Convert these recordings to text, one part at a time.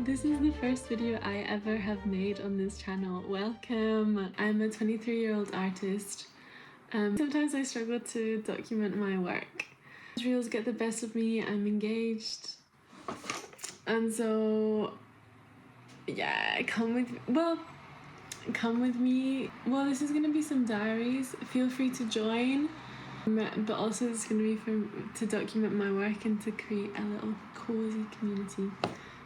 This is the first video I ever have made on this channel. Welcome! I'm a 23-year-old artist. Sometimes I struggle to document my work. Reels get the best of me, I'm engaged. And so, yeah, come with me. Well, this is gonna be some diaries. Feel free to join. But also it's gonna be to document my work and to create a little cozy community.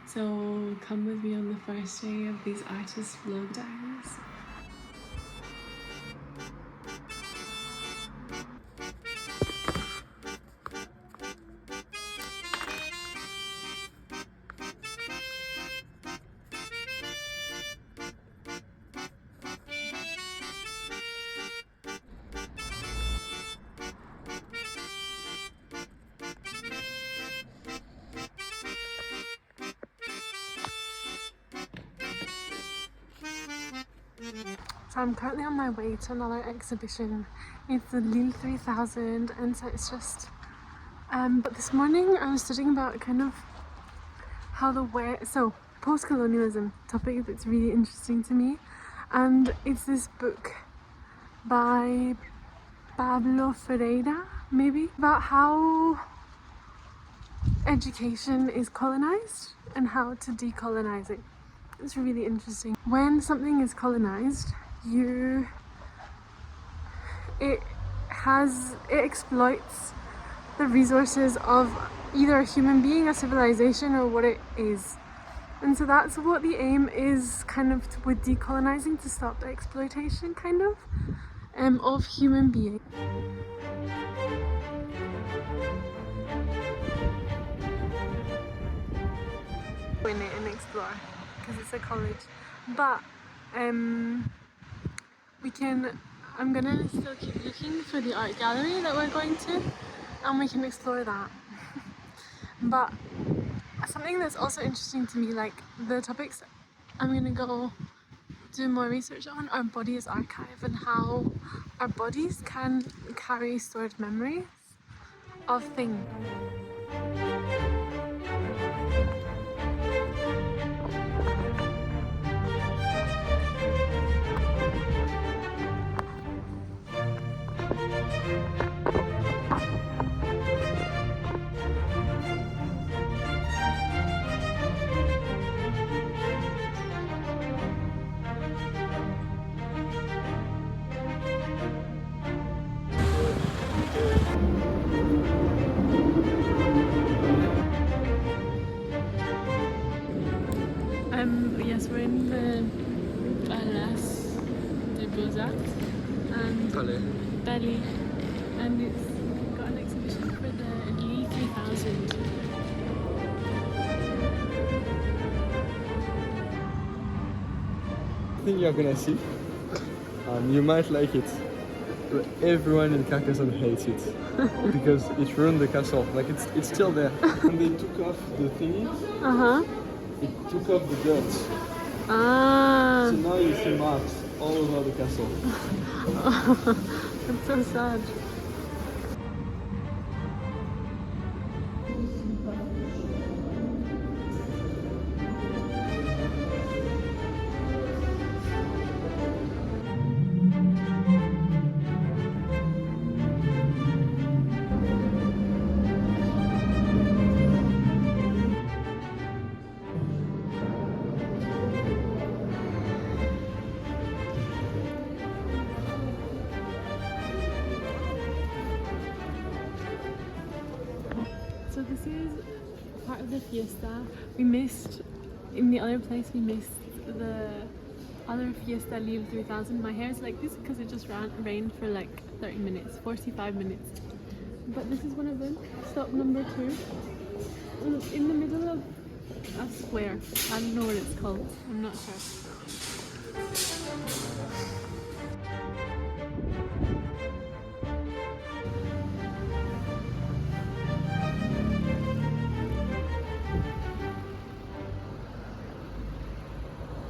So come with me on the first day of these artist vlog diaries. So I'm currently on my way to another exhibition. It's the LILLE 3000, and so it's just but this morning I was studying about kind of how post-colonialism topic that's really interesting to me, and it's this book by Pablo Ferreira, maybe, about how education is colonized and how to decolonize it. It's really interesting. When something is colonized, it exploits the resources of either a human being, a civilization, or what it is. And so that's what the aim is, kind of, with decolonizing, to stop the exploitation, kind of human beings. In it and explore, because it's a college, but I'm gonna still keep looking for the art gallery that we're going to, and we can explore that. But something that's also interesting to me, like the topics I'm gonna go do more research on, are bodies archive, and how our bodies can carry stored memories of things. Yes, we're in the Palace de Beaux-Arts and Palais, and it's got an exhibition for the LILLE 3000. I think you're gonna see. You might like it, but everyone in Carcassonne hates it because it ruined the castle. Like it's still there. When they took off the thingy, it took off the dirt. So now you see marks all over the castle. That's so sad. So this is part of the fiesta. We missed, in the other place, we missed the other fiesta, LILLE 3000. My hair is like this because it just rained for like 30 minutes, 45 minutes. But this is one of them, stop number 2. In the middle of a square. I don't know what it's called, I'm not sure.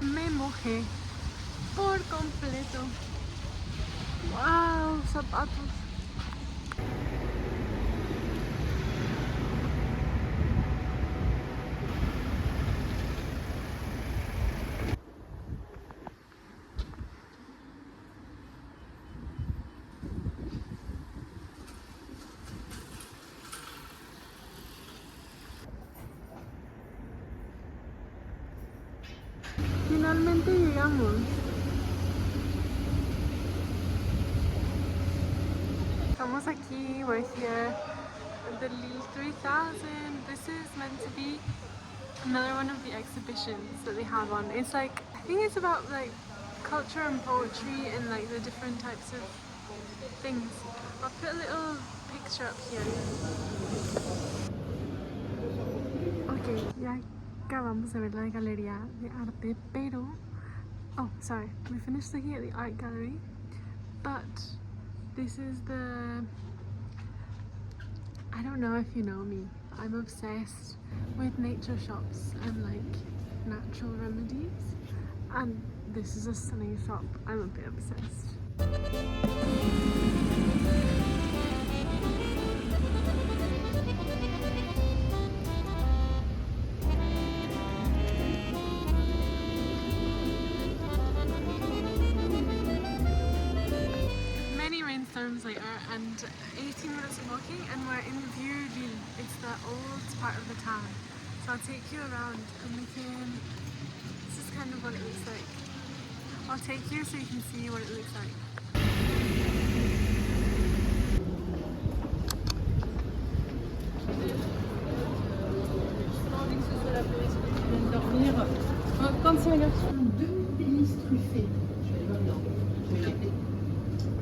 Me mojé por completo. Wow, zapatos. Vamos. Estamos aquí, we're here at the LILLE 3000. This is meant to be another one of the exhibitions that they have on. It's like, I think it's about like culture and poetry and like the different types of things. I'll put a little picture up here. Ok, ya acabamos de ver la galería de arte, pero... Oh, sorry, we finished looking at the art gallery, but this is the... I don't know if you know me, but I'm obsessed with nature shops and like natural remedies, and this is a stunning shop. I'm a bit obsessed. Many rainstorms later and 18 minutes of walking and we're in Vieux Lille. It's the old part of the town. So I'll take you around and we can... This is kind of what it looks like. I'll take you so you can see what it looks like. Quand c'est une version demi-pénis truffée.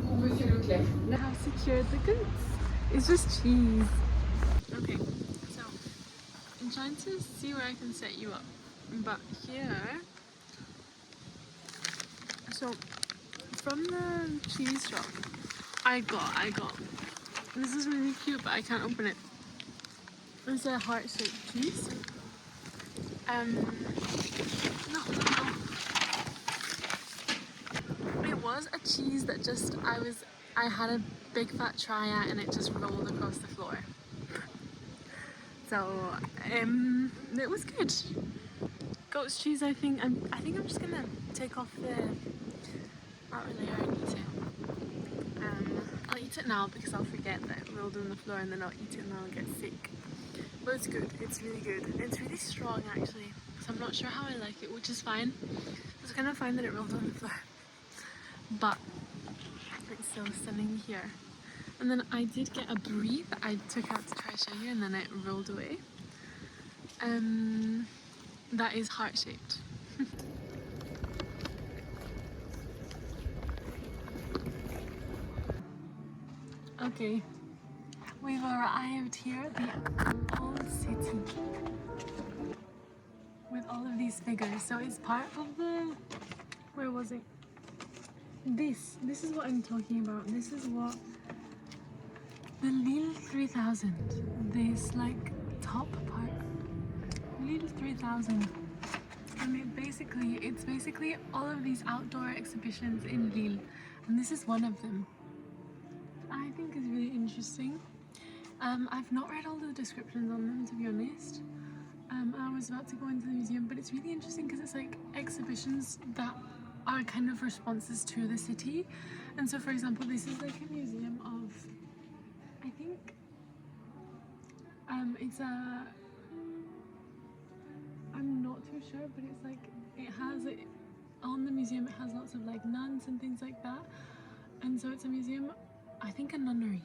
Pour Monsieur Leclerc. I have secured the goods. It's just cheese. Okay, so I'm trying to see where I can set you up. But here, so from the cheese shop, I got. This is really cute, but I can't open it. It's a heart-shaped cheese. No. It was a cheese that just I had a big fat try at and it just rolled across the floor. So it was good. Goat's cheese. I think I'm just gonna take off the outer layer and eat it. I'll eat it now because I'll forget that it rolled on the floor and then I'll eat it and I'll get sick. But it's good. It's really good. It's really strong actually. So I'm not sure how I like it, which is fine. It's kind of fine that it rolled on the floor. But it's still stunning here. And then I did get a brie that I took out to try to show you and then it rolled away. That is heart-shaped. Okay, we've arrived here at the old city with all of these figures. So it's part of the... Where was it? This is what I'm talking about. This is what the LILLE 3000, this like top part, LILLE 3000. And it's basically all of these outdoor exhibitions in Lille, and this is one of them. I think is really interesting. I've not read all the descriptions on them, to be honest. I was about to go into the museum, but it's really interesting because it's like exhibitions that are kind of responses to the city. And so for example, this is like a museum of, I think it's a, I'm not too sure, but it's like on the museum it has lots of like nuns and things like that. And so it's a museum, I think a nunnery,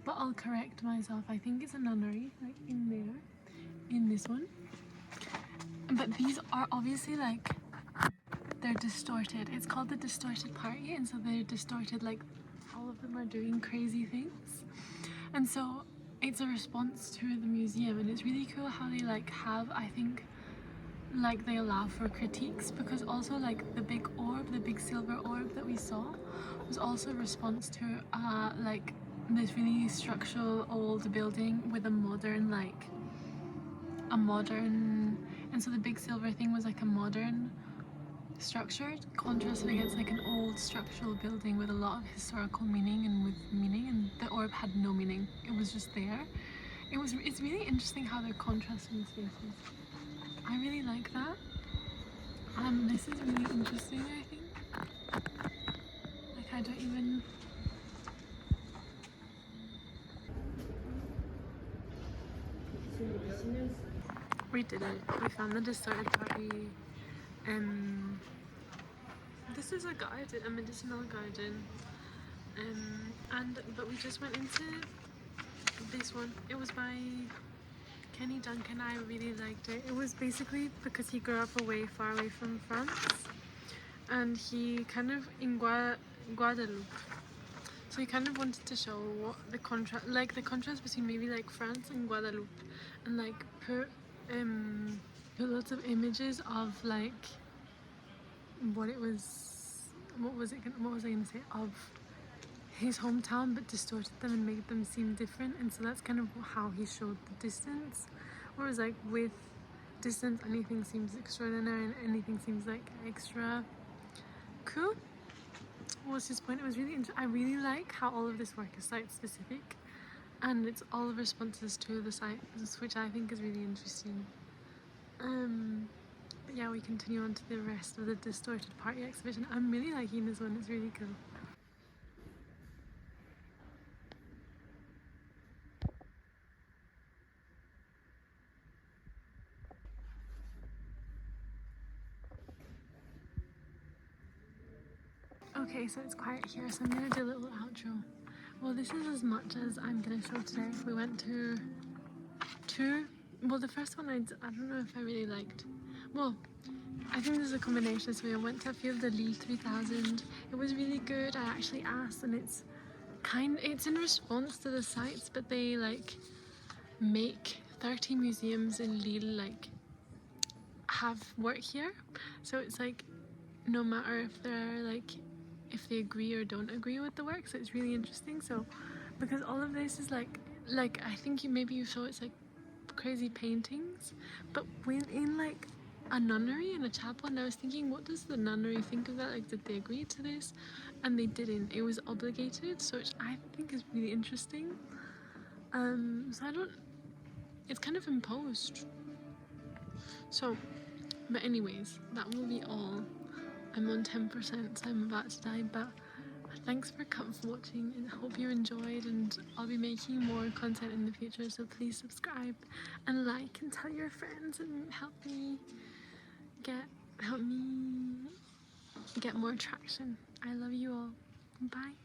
but I'll correct myself. I think it's a nunnery, like in there, in this one. But these are obviously like, they're distorted. It's called the distorted party, and so they're distorted, like all of them are doing crazy things. And so it's a response to the museum, and it's really cool how they like have, I think, like they allow for critiques, because also like the big orb, the big silver orb that we saw was also a response to like this really structural old building with a modern and so the big silver thing was like a modern structure contrasted against like an old structural building with a lot of historical meaning and the orb had no meaning. It was just there. It's really interesting how they're contrasting spaces. I really like that. This is really interesting, I think. Like I don't even... We did it. We found the distorted party this is a garden, a medicinal garden. But we just went into this one. It was by Kenny Duncan. I really liked it. It was basically because he grew up far away from France, and he kind of in Guadeloupe. So he kind of wanted to show what the contrast between maybe like France and Guadeloupe, and like put lots of images of like what was I gonna say, of his hometown, but distorted them and made them seem different. And so that's kind of how he showed the distance. Whereas like with distance, anything seems extraordinary and anything seems like extra cool. What was his point? It was really I really like how all of this work is site specific, and it's all responses to the sites, which I think is really interesting. But yeah, we continue on to the rest of the distorted party exhibition. I'm really liking this one. It's really cool. Okay, so it's quiet here, so I'm gonna do a little outro. Well, this is as much as I'm gonna show today. We went to well, the first one I don't know if I really liked. Well, I think there's a combination. So we went to a few of the LILLE 3000. It was really good. I actually asked, and it's in response to the sites, but they like make 30 museums in LILLE like have work here. So it's like no matter if they're like if they agree or don't agree with the work. So it's really interesting. So because all of this is like I think maybe you saw it's like crazy paintings, but when in like a nunnery and a chapel, and I was thinking, what does the nunnery think of that? Like, did they agree to this? And they didn't. It was obligated, so which I think is really interesting. So I don't. It's kind of imposed. So, but anyways, that will be all. I'm on 10%, so I'm about to die. But thanks for watching, and I hope you enjoyed. And I'll be making more content in the future, so please subscribe and like and tell your friends and help me get more traction. I love you all. Bye.